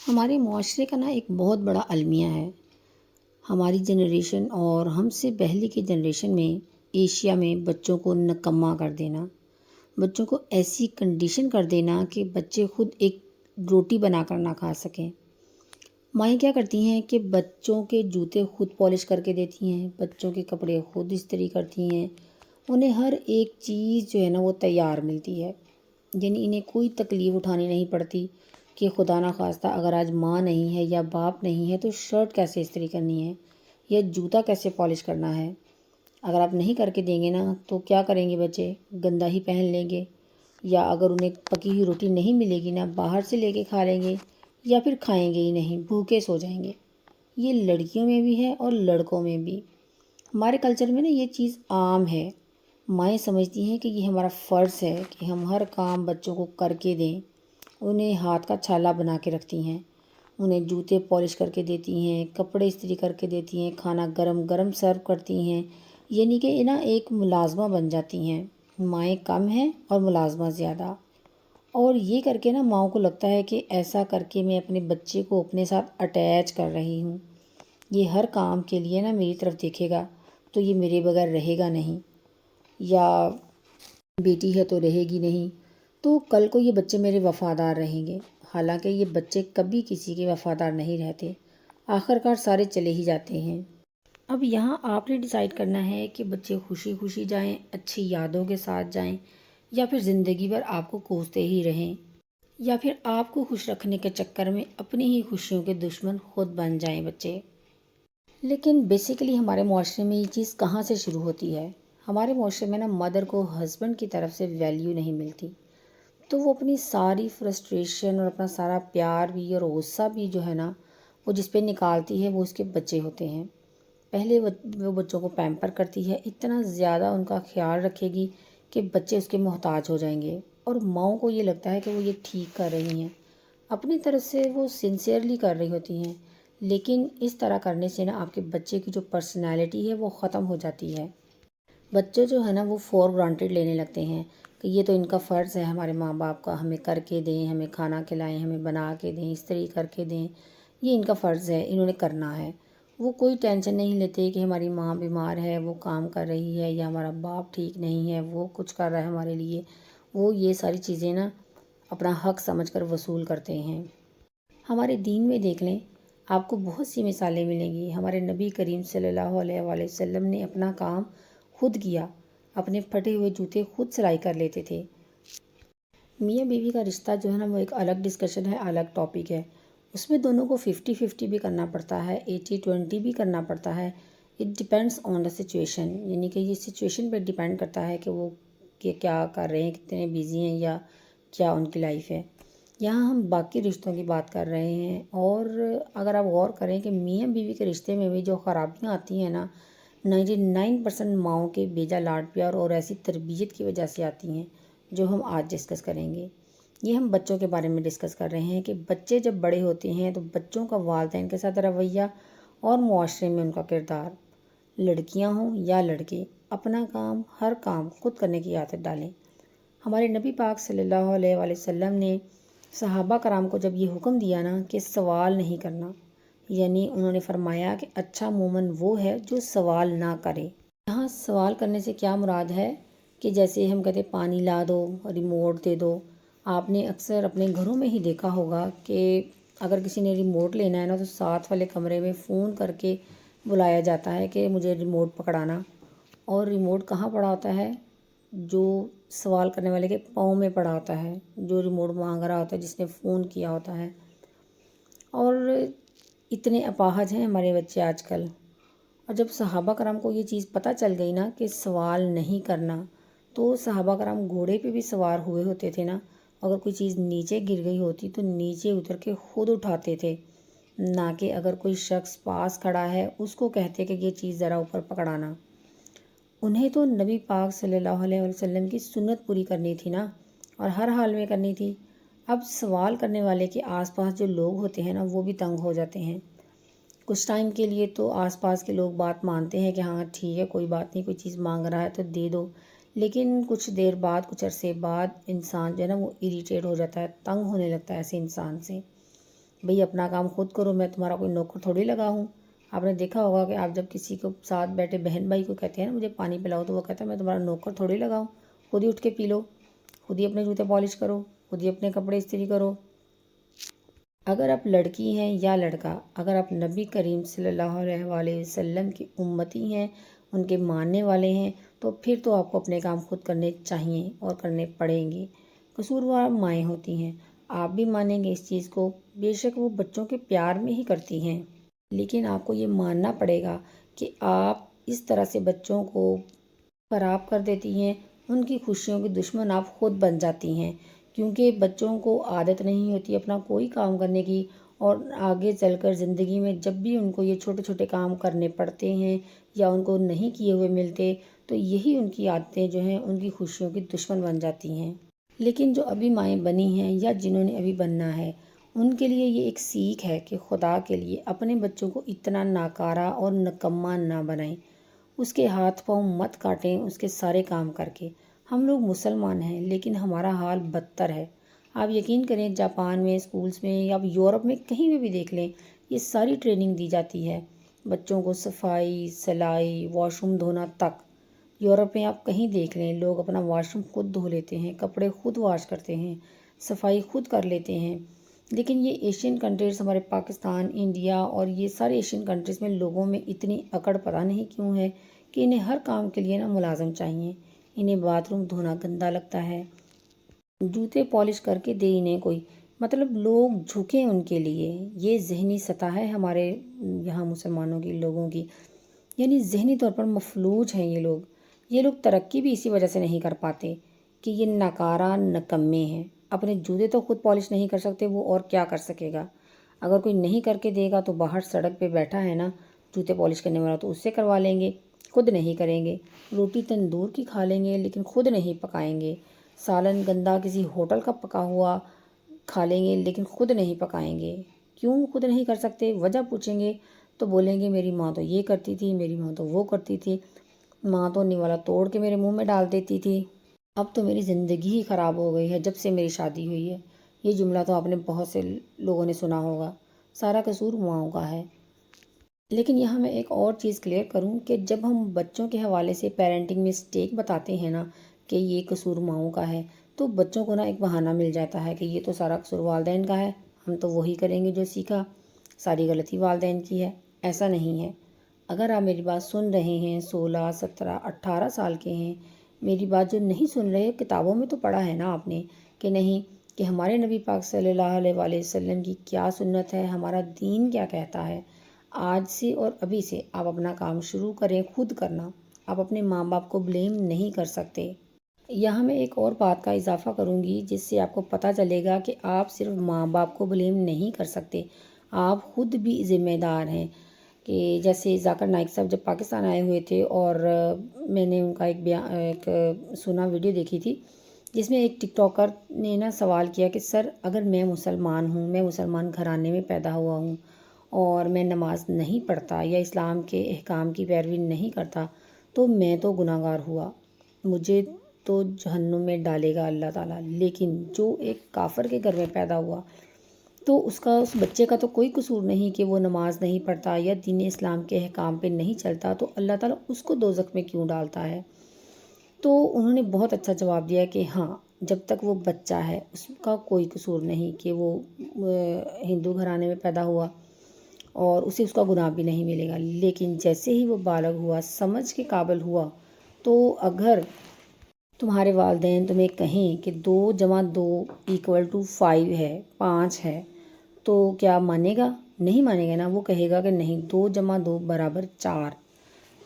ہمارے معاشرے کا ایک بہت بڑا المیہ ہے۔ ہماری جنریشن اور ہم سے پہلے کی جنریشن میں ایشیا میں بچوں کو نکما کر دینا، بچوں کو ایسی کنڈیشن کر دینا کہ بچے خود ایک روٹی بنا کر نہ کھا سکیں۔ مائیں کیا کرتی ہیں کہ بچوں کے جوتے خود پالش کر کے دیتی ہیں، بچوں کے کپڑے خود استری کرتی ہیں، انہیں ہر ایک چیز جو ہے وہ تیار ملتی ہے، یعنی انہیں کوئی تکلیف اٹھانی نہیں پڑتی کہ خدا نخواستہ اگر آج ماں نہیں ہے یا باپ نہیں ہے تو شرٹ کیسے استری کرنی ہے یا جوتا کیسے پالش کرنا ہے۔ اگر آپ نہیں کر کے دیں گے تو کیا کریں گے بچے؟ گندا ہی پہن لیں گے، یا اگر انہیں پکی ہوئی روٹی نہیں ملے گی باہر سے لے کے کھا لیں گے، یا پھر کھائیں گے ہی نہیں، بھوکے سو جائیں گے۔ یہ لڑکیوں میں بھی ہے اور لڑکوں میں بھی۔ ہمارے کلچر میں یہ چیز عام ہے۔ مائیں سمجھتی ہیں کہ یہ ہمارا فرض ہے کہ ہم ہر کام بچوں کو کر کے دیں، انہیں ہاتھ کا چھالا بنا کے رکھتی ہیں، انہیں جوتے پالش کر کے دیتی ہیں، کپڑے استری کر کے دیتی ہیں، کھانا گرم گرم سرو کرتی ہیں، یعنی کہ ایک ملازمہ بن جاتی ہیں۔ مائیں کم ہیں اور ملازمہ زیادہ، اور یہ کر کے ماؤں کو لگتا ہے کہ ایسا کر کے میں اپنے بچے کو اپنے ساتھ اٹیچ کر رہی ہوں، یہ ہر کام کے لیے میری طرف دیکھے گا تو یہ میرے بغیر رہے گا نہیں، یا بیٹی ہے تو رہے گی نہیں، تو کل کو یہ بچے میرے وفادار رہیں گے۔ حالانکہ یہ بچے کبھی کسی کے وفادار نہیں رہتے، آخر کار سارے چلے ہی جاتے ہیں۔ اب یہاں آپ نے ڈیسائیڈ کرنا ہے کہ بچے خوشی خوشی جائیں، اچھی یادوں کے ساتھ جائیں، یا پھر زندگی بھر آپ کو کوستے ہی رہیں، یا پھر آپ کو خوش رکھنے کے چکر میں اپنی ہی خوشیوں کے دشمن خود بن جائیں بچے۔ لیکن بیسیکلی ہمارے معاشرے میں یہ چیز کہاں سے شروع ہوتی ہے؟ ہمارے معاشرے میں مدر کو ہسبینڈ کی طرف سے ویلیو نہیں ملتی، تو وہ اپنی ساری فرسٹریشن اور اپنا سارا پیار بھی اور غصہ بھی جو ہے وہ جس پہ نکالتی ہے وہ اس کے بچے ہوتے ہیں۔ پہلے وہ بچوں کو پیمپر کرتی ہے، اتنا زیادہ ان کا خیال رکھے گی کہ بچے اس کے محتاج ہو جائیں گے، اور ماؤں کو یہ لگتا ہے کہ وہ یہ ٹھیک کر رہی ہیں، اپنی طرف سے وہ سنسیئرلی کر رہی ہوتی ہیں، لیکن اس طرح کرنے سے آپ کے بچے کی جو پرسنالٹی ہے وہ ختم ہو جاتی ہے۔ بچے جو ہے وہ فور گرانٹیڈ لینے لگتے ہیں کہ یہ تو ان کا فرض ہے ہمارے ماں باپ کا، ہمیں کر کے دیں، ہمیں کھانا کھلائیں، ہمیں بنا کے دیں، استری کر کے دیں، یہ ان کا فرض ہے، انہوں نے کرنا ہے۔ وہ کوئی ٹینشن نہیں لیتے کہ ہماری ماں بیمار ہے وہ کام کر رہی ہے، یا ہمارا باپ ٹھیک نہیں ہے وہ کچھ کر رہا ہے ہمارے لیے۔ وہ یہ ساری چیزیں اپنا حق سمجھ کر وصول کرتے ہیں۔ ہمارے دین میں دیکھ لیں، آپ کو بہت سی مثالیں ملیں گی۔ ہمارے نبی کریم صلی اللہ علیہ وآلہ وسلم نے اپنا کام خود کیا، اپنے پھٹے ہوئے جوتے خود سلائی کر لیتے تھے۔ میاں بیوی کا رشتہ جو ہے وہ ایک الگ ڈسکشن ہے، الگ ٹاپک ہے، اس میں دونوں کو 50-50 بھی کرنا پڑتا ہے، 80-20 بھی کرنا پڑتا ہے۔ It depends on the situation, یعنی کہ یہ سچویشن پہ ڈپینڈ کرتا ہے کہ وہ کیا کر رہے ہیں، کتنے بیزی ہیں، یا کیا ان کی لائف ہے۔ یہاں ہم باقی رشتوں کی بات کر رہے ہیں، اور اگر آپ غور کریں کہ میاں بیوی کے رشتے میں بھی جو خرابیاں آتی ہیں 99% ماؤں کے بیجا لاڈ پیار اور ایسی تربیت کی وجہ سے آتی ہیں، جو ہم آج ڈسکس کریں گے۔ یہ ہم بچوں کے بارے میں ڈسکس کر رہے ہیں کہ بچے جب بڑے ہوتے ہیں تو بچوں کا والدین کے ساتھ رویہ اور معاشرے میں ان کا کردار، لڑکیاں ہوں یا لڑکے، اپنا کام ہر کام خود کرنے کی عادت ڈالیں۔ ہمارے نبی پاک صلی اللہ علیہ وآلہ وسلم نے صحابہ کرام کو جب یہ حکم دیا کہ سوال نہیں کرنا، یعنی انہوں نے فرمایا کہ اچھا مومن وہ ہے جو سوال نہ کرے۔ یہاں سوال کرنے سے کیا مراد ہے کہ جیسے ہم کہتے پانی لا دو، ریموٹ دے دو۔ آپ نے اکثر اپنے گھروں میں ہی دیکھا ہوگا کہ اگر کسی نے ریموٹ لینا ہے تو ساتھ والے کمرے میں فون کر کے بلایا جاتا ہے کہ مجھے ریموٹ پکڑانا، اور ریموٹ کہاں پڑا ہوتا ہے؟ جو سوال کرنے والے کے پاؤں میں پڑا ہوتا ہے، جو ریموٹ مانگ رہا ہوتا ہے، جس نے فون کیا ہوتا ہے۔ اور اتنے اپاہج ہیں ہمارے بچے آج کل۔ اور جب صحابہ کرام کو یہ چیز پتہ چل گئی کہ سوال نہیں کرنا، تو صحابہ کرام گھوڑے پہ بھی سوار ہوئے ہوتے تھے اگر کوئی چیز نیچے گر گئی ہوتی تو نیچے اتر کے خود اٹھاتے تھے، نہ کہ اگر کوئی شخص پاس کھڑا ہے اس کو کہتے کہ یہ چیز ذرا اوپر پکڑانا۔ انہیں تو نبی پاک صلی اللہ علیہ وسلم کی سنت پوری کرنی تھی اور ہر حال میں کرنی تھی۔ اب سوال کرنے والے کے آس پاس جو لوگ ہوتے ہیں وہ بھی تنگ ہو جاتے ہیں۔ کچھ ٹائم کے لیے تو آس پاس کے لوگ بات مانتے ہیں کہ ہاں ٹھیک ہے، کوئی بات نہیں، کوئی چیز مانگ رہا ہے تو دے دو، لیکن کچھ دیر بعد، کچھ عرصے بعد انسان جو ہے وہ اریٹیٹ ہو جاتا ہے، تنگ ہونے لگتا ہے ایسے انسان سے۔ بھئی اپنا کام خود کرو، میں تمہارا کوئی نوکر تھوڑی لگا ہوں۔ آپ نے دیکھا ہوگا کہ آپ جب کسی کو ساتھ بیٹھے بہن بھائی کو کہتے ہیں نا مجھے پانی پلاؤ، تو وہ کہتا ہے میں تمہارا نوکر تھوڑی لگا ہوں، خود ہی اٹھ کے پی لو، خود ہی اپنے جوتے پالش کرو، خود ہی اپنے کپڑے استری کرو۔ اگر آپ لڑکی ہیں یا لڑکا، اگر آپ نبی کریم صلی اللہ علیہ وآلہ وسلم کی امتی ہیں، ان کے ماننے والے ہیں، تو پھر تو آپ کو اپنے کام خود کرنے چاہیے اور کرنے پڑیں گے۔ قصوروار مائیں ہوتی ہیں، آپ بھی مانیں گے اس چیز کو، بے شک وہ بچوں کے پیار میں ہی کرتی ہیں، لیکن آپ کو یہ ماننا پڑے گا کہ آپ اس طرح سے بچوں کو خراب کر دیتی ہیں، ان کی خوشیوں کی دشمن آپ خود بن جاتی ہیں، کیونکہ بچوں کو عادت نہیں ہوتی اپنا کوئی کام کرنے کی، اور آگے چل کر زندگی میں جب بھی ان کو یہ چھوٹے چھوٹے کام کرنے پڑتے ہیں یا ان کو نہیں کیے ہوئے ملتے، تو یہی ان کی عادتیں جو ہیں ان کی خوشیوں کی دشمن بن جاتی ہیں۔ لیکن جو ابھی مائیں بنی ہیں یا جنہوں نے ابھی بننا ہے، ان کے لیے یہ ایک سیکھ ہے کہ خدا کے لیے اپنے بچوں کو اتنا ناکارہ اور نکما نہ بنائیں، اس کے ہاتھ پاؤں مت کاٹیں اس کے سارے کام کر کے۔ ہم لوگ مسلمان ہیں لیکن ہمارا حال بدتر ہے۔ آپ یقین کریں جاپان میں اسکولز میں یا یورپ میں کہیں بھی دیکھ لیں، یہ ساری ٹریننگ دی جاتی ہے بچوں کو، صفائی، سلائی، واش روم دھونا تک۔ یورپ میں آپ کہیں دیکھ لیں لوگ اپنا واش روم خود دھو لیتے ہیں، کپڑے خود واش کرتے ہیں، صفائی خود کر لیتے ہیں۔ لیکن یہ ایشین کنٹریز، ہمارے پاکستان، انڈیا اور یہ سارے ایشین کنٹریز میں لوگوں میں اتنی اکڑ پتہ نہیں کیوں ہے کہ انہیں ہر کام کے لیے نا ملازم چاہیے۔ انہیں باتھ روم دھونا گندا لگتا ہے، جوتے پالش کر کے دے انہیں کوئی، مطلب لوگ جھکیں ان کے لیے۔ یہ ذہنی سطح ہے ہمارے یہاں مسلمانوں کی، لوگوں کی، یعنی ذہنی طور پر مفلوج ہیں یہ لوگ ترقی بھی اسی وجہ سے نہیں کر پاتے کہ یہ ناکارہ نکمے ہیں۔ اپنے جوتے تو خود پالش نہیں کر سکتے، وہ اور کیا کر سکے گا؟ اگر کوئی نہیں کر کے دے گا تو باہر سڑک پہ بیٹھا ہے نا جوتے پالش کرنے والا، تو اس سے کروا لیں گے، خود نہیں کریں گے۔ روٹی تندور کی کھا لیں گے لیکن خود نہیں پکائیں گے۔ سالن گندا کسی ہوٹل کا پکا ہوا کھا لیں گے لیکن خود نہیں پکائیں گے۔ کیوں خود نہیں کر سکتے؟ وجہ پوچھیں گے تو بولیں گے میری ماں تو یہ کرتی تھی، میری ماں تو وہ کرتی تھی، ماں تو نوالا توڑ کے میرے منہ میں ڈال دیتی تھی، اب تو میری زندگی ہی خراب ہو گئی ہے جب سے میری شادی ہوئی ہے۔ یہ جملہ تو آپ نے بہت سے لوگوں نے سنا ہوگا۔ سارا قصور ماؤں کا ہے۔ لیکن یہاں میں ایک اور چیز کلیئر کروں کہ جب ہم بچوں کے حوالے سے پیرنٹنگ میں اسٹیک بتاتے ہیں نا کہ یہ قصور ماؤں کا ہے، تو بچوں کو نا ایک بہانہ مل جاتا ہے کہ یہ تو سارا قصور والدین کا ہے، ہم تو وہی کریں گے جو سیکھا، ساری غلطی والدین کی ہے۔ ایسا نہیں ہے۔ اگر آپ میری بات سن رہے ہیں، 16، 17، 18 سال کے ہیں، میری بات جو نہیں سن رہے، کتابوں میں تو پڑھا ہے نا آپ نے کہ نہیں، کہ ہمارے نبی پاک صلی اللہ علیہ وآلہ وسلم کی کیا سنت ہے، ہمارا دین کیا کہتا ہے۔ آج سے اور ابھی سے آپ اپنا کام شروع کریں خود کرنا۔ آپ اپنے ماں باپ کو بلیم نہیں کر سکتے۔ یہاں میں ایک اور بات کا اضافہ کروں گی جس سے آپ کو پتہ چلے گا کہ آپ صرف ماں باپ کو بلیم نہیں کر سکتے، آپ خود بھی ذمہ دار ہیں۔ کہ جیسے ذاکر نائک صاحب جب پاکستان آئے ہوئے تھے، اور میں نے ان کا ایک سنا ویڈیو دیکھی تھی جس میں ایک ٹک ٹاکر نے نا سوال کیا کہ سر اگر میں مسلمان ہوں، میں مسلمان گھرانے میں پیدا ہوا ہوں اور میں نماز نہیں پڑھتا یا اسلام کے احکام کی پیروی نہیں کرتا، تو میں تو گناہ گار ہوا، مجھے تو جہنم میں ڈالے گا اللہ تعالیٰ۔ لیکن جو ایک کافر کے گھر میں پیدا ہوا تو اس بچے کا تو کوئی قصور نہیں کہ وہ نماز نہیں پڑھتا یا دین اسلام کے احکام پہ نہیں چلتا، تو اللہ تعالیٰ اس کو دوزخ میں کیوں ڈالتا ہے؟ تو انہوں نے بہت اچھا جواب دیا کہ ہاں، جب تک وہ بچہ ہے اس کا کوئی قصور نہیں کہ وہ ہندو گھرانے میں پیدا ہوا اور اسے اس کا گناہ بھی نہیں ملے گا، لیکن جیسے ہی وہ بالغ ہوا، سمجھ کے قابل ہوا، تو اگر تمہارے والدین تمہیں کہیں کہ 2+2=5 ہے، 5 ہے، تو کیا مانے گا؟ نہیں مانے گا نا، وہ کہے گا کہ نہیں، 2+2=4۔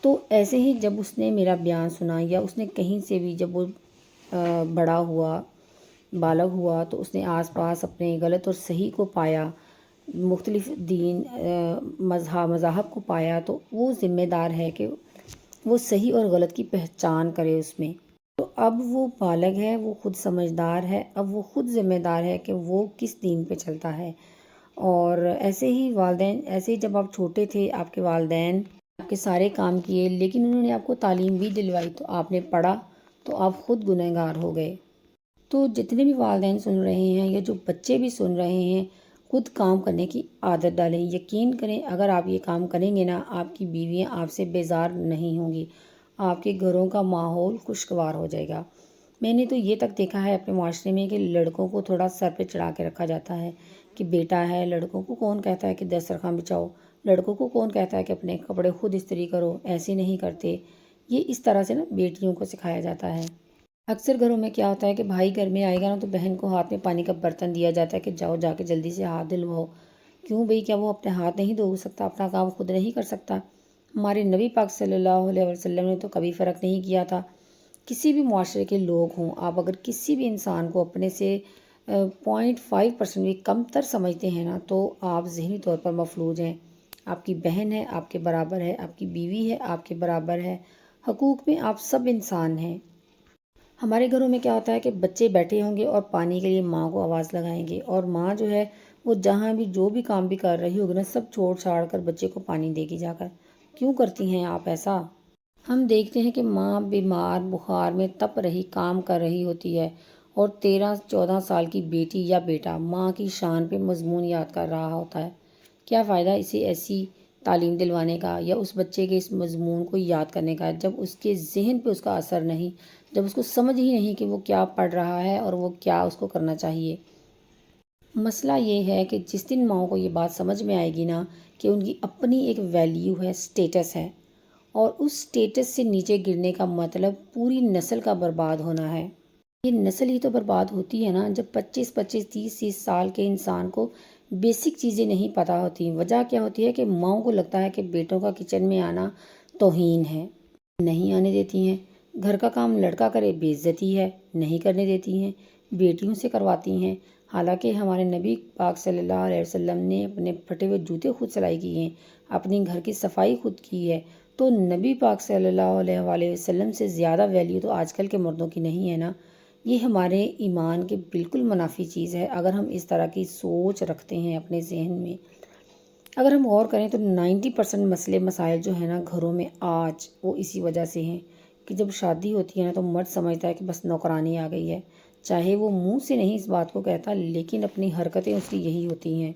تو ایسے ہی جب اس نے میرا بیان سنا یا اس نے کہیں سے بھی جب وہ بڑا ہوا، بالغ ہوا، تو اس نے آس پاس اپنے غلط اور صحیح کو پایا، مختلف دین مذاہب کو پایا، تو وہ ذمہ دار ہے کہ وہ صحیح اور غلط کی پہچان کرے اس میں۔ تو اب وہ بالغ ہے، وہ خود سمجھدار ہے، اب وہ خود ذمہ دار ہے کہ وہ کس دین پہ چلتا ہے۔ اور ایسے ہی والدین، ایسے ہی جب آپ چھوٹے تھے آپ کے والدین آپ کے سارے کام کیے، لیکن انہوں نے آپ کو تعلیم بھی دلوائی، تو آپ نے پڑھا، تو آپ خود گنہگار ہو گئے۔ تو جتنے بھی والدین سن رہے ہیں یا جو بچے بھی سن رہے ہیں، خود کام کرنے کی عادت ڈالیں۔ یقین کریں اگر آپ یہ کام کریں گے نا، آپ کی بیویاں آپ سے بیزار نہیں ہوں گی، آپ کے گھروں کا ماحول خوشگوار ہو جائے گا۔ میں نے تو یہ تک دیکھا ہے اپنے معاشرے میں کہ لڑکوں کو تھوڑا سر پہ چڑھا کے رکھا جاتا ہے کہ بیٹا ہے۔ لڑکوں کو کون کہتا ہے کہ دسترخوان بچھاؤ، لڑکوں کو کون کہتا ہے کہ اپنے کپڑے خود استری کرو، ایسے نہیں کرتے۔ یہ اس طرح سے نا بیٹیوں کو سکھایا جاتا ہے۔ اکثر گھروں میں کیا ہوتا ہے کہ بھائی گھر میں آئے گا نا تو بہن کو ہاتھ میں پانی کا برتن دیا جاتا ہے کہ جاؤ جا کے جلدی سے ہاتھ دھلواؤ۔ کیوں بھئی، کیا وہ اپنے ہاتھ نہیں دھو سکتا، اپنا کام خود نہیں کر سکتا؟ ہمارے نبی پاک صلی اللہ علیہ وسلم نے تو کبھی فرق نہیں کیا تھا۔ کسی بھی معاشرے کے لوگ ہوں، آپ اگر کسی بھی انسان کو اپنے سے 0.5% بھی کم تر سمجھتے ہیں نا، تو آپ ذہنی طور پر مفلوج ہیں۔ آپ کی بہن ہے آپ کے برابر ہے، آپ کی بیوی ہے آپ کے برابر ہے، حقوق میں آپ سب انسان ہیں۔ ہمارے گھروں میں کیا ہوتا ہے کہ بچے بیٹھے ہوں گے اور پانی کے لیے ماں کو آواز لگائیں گے، اور ماں جو ہے وہ جہاں بھی جو بھی کام بھی کر رہی ہوگی نا، سب چھوڑ چھاڑ کر بچے کو پانی دے گی جا کر۔ کیوں کرتی ہیں آپ ایسا؟ ہم دیکھتے ہیں کہ ماں بیمار بخار میں تپ رہی کام کر رہی ہوتی ہے، اور 13-14 سال کی بیٹی یا بیٹا ماں کی شان پہ مضمون یاد کر رہا ہوتا ہے۔ کیا فائدہ اسے ایسی تعلیم دلوانے کا یا اس بچے کے اس مضمون کو یاد کرنے کا، جب اس کے ذہن پہ اس کا اثر نہیں، جب اس کو سمجھ ہی نہیں کہ وہ کیا پڑھ رہا ہے اور وہ کیا اس کو کرنا چاہیے۔ مسئلہ یہ ہے کہ جس دن ماؤں کو یہ بات سمجھ میں آئے گی نا کہ ان کی اپنی ایک ویلیو ہے، سٹیٹس ہے، اور اس سٹیٹس سے نیچے گرنے کا مطلب پوری نسل کا برباد ہونا ہے۔ یہ نسل ہی تو برباد ہوتی ہے نا جب 25-25 30-30 سال کے انسان کو بیسک چیزیں نہیں پتہ ہوتی۔ وجہ کیا ہوتی ہے کہ ماؤں کو لگتا ہے کہ بیٹوں کا کچن میں آنا توہین ہے، نہیں آنے دیتی ہیں۔ گھر کا کام لڑکا کرے بے عزتی ہے، نہیں کرنے دیتی ہیں، بیٹیوں سے کرواتی ہیں۔ حالانکہ ہمارے نبی پاک صلی اللہ علیہ وسلم نے اپنے پھٹے ہوئے جوتے خود سلائی کی ہیں، اپنی گھر کی صفائی خود کی ہے، تو نبی پاک صلی اللہ علیہ وسلم سے زیادہ ویلیو تو آج کل کے مردوں کی نہیں ہے نا۔ یہ ہمارے ایمان کے بالکل منافی چیز ہے اگر ہم اس طرح کی سوچ رکھتے ہیں اپنے ذہن میں۔ اگر ہم غور کریں تو 90% مسئلے مسائل جو ہیں نا گھروں میں آج، وہ اسی وجہ سے ہیں کہ جب شادی ہوتی ہے نا تو مرد سمجھتا ہے کہ بس نوکرانی آ گئی ہے، چاہے وہ منہ سے نہیں اس بات کو کہتا، لیکن اپنی حرکتیں اس کی یہی ہوتی ہیں۔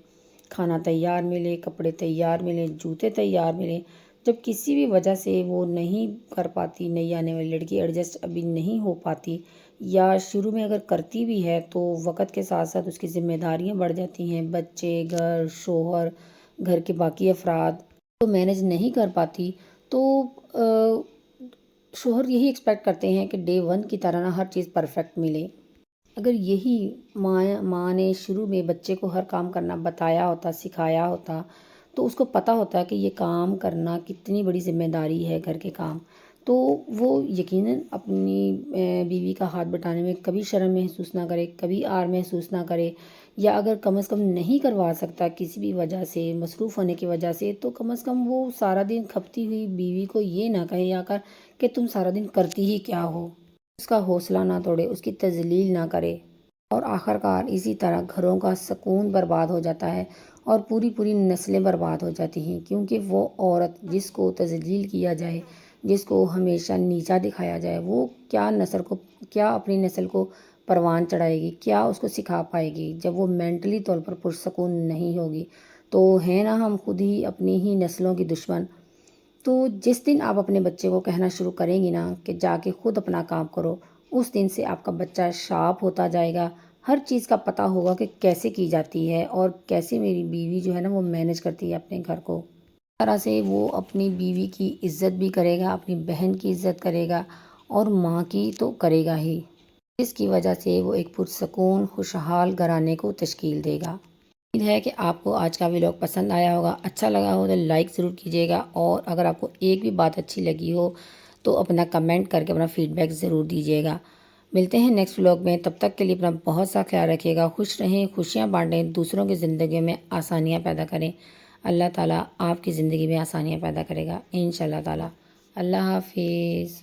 کھانا تیار ملے، کپڑے تیار ملیں، جوتے تیار ملیں، جب کسی بھی وجہ سے وہ نہیں کر پاتی، نئی آنے والی لڑکی ایڈجسٹ ابھی نہیں ہو پاتی، یا شروع میں اگر کرتی بھی ہے تو وقت کے ساتھ ساتھ اس کی ذمہ داریاں بڑھ جاتی ہیں، بچے، گھر، شوہر، گھر کے باقی افراد تو مینج نہیں کر پاتی، تو شوہر یہی ایکسپیکٹ کرتے ہیں کہ ڈے 1 کی طرح نہ ہر چیز پرفیکٹ ملے۔ اگر یہی ماں نے شروع میں بچے کو ہر کام کرنا بتایا ہوتا، سکھایا ہوتا، تو اس کو پتہ ہوتا کہ یہ کام کرنا کتنی بڑی ذمہ داری ہے گھر کے کام، تو وہ یقیناً اپنی بیوی کا ہاتھ بٹانے میں کبھی شرم محسوس نہ کرے، کبھی آر محسوس نہ کرے، یا اگر کم از کم نہیں کروا سکتا کسی بھی وجہ سے، مصروف ہونے کی وجہ سے، تو کم از کم وہ سارا دن کھپتی ہوئی بیوی کو یہ نہ کہے آ کر کہ تم سارا دن کرتی ہی کیا ہو، اس کا حوصلہ نہ توڑے، اس کی تذلیل نہ کرے۔ اور آخرکار اسی طرح گھروں کا سکون برباد ہو جاتا ہے اور پوری پوری نسلیں برباد ہو جاتی ہیں، کیونکہ وہ عورت جس کو تذلیل کیا جائے، جس کو ہمیشہ نیچا دکھایا جائے، وہ کیا اپنی نسل کو پروان چڑھائے گی، کیا اس کو سکھا پائے گی جب وہ مینٹلی طور پر پرسکون نہیں ہوگی؟ تو ہے نا ہم خود ہی اپنی ہی نسلوں کی دشمن۔ تو جس دن آپ اپنے بچے کو کہنا شروع کریں گی نا کہ جا کے خود اپنا کام کرو، اس دن سے آپ کا بچہ شارپ ہوتا جائے گا، ہر چیز کا پتہ ہوگا کہ کیسے کی جاتی ہے اور کیسے میری بیوی جو ہے نا وہ مینج کرتی ہے اپنے گھر کو۔ اس طرح سے وہ اپنی بیوی کی عزت بھی کرے گا، اپنی بہن کی عزت کرے گا، اور ماں کی تو کرے گا ہی، جس کی وجہ سے وہ ایک پرسکون خوشحال گھرانے کو تشکیل دے گا۔ امید ہے کہ آپ کو آج کا ولاگ پسند آیا ہوگا، اچھا لگا ہو تو لائک ضرور کیجیے گا، اور اگر آپ کو ایک بھی بات اچھی لگی ہو تو اپنا کمنٹ کر کے اپنا فیڈ بیک ضرور دیجیے گا۔ ملتے ہیں نیکسٹ ولاگ میں، تب تک کے لیے اپنا بہت سا خیال رکھیے گا، خوش رہیں، خوشیاں بانٹیں، دوسروں کی زندگیوں میں آسانیاں پیدا کریں۔ اللہ تعالیٰ آپ کی زندگی میں آسانیاں پیدا کرے گا انشاءاللہ تعالیٰ۔ اللہ حافظ۔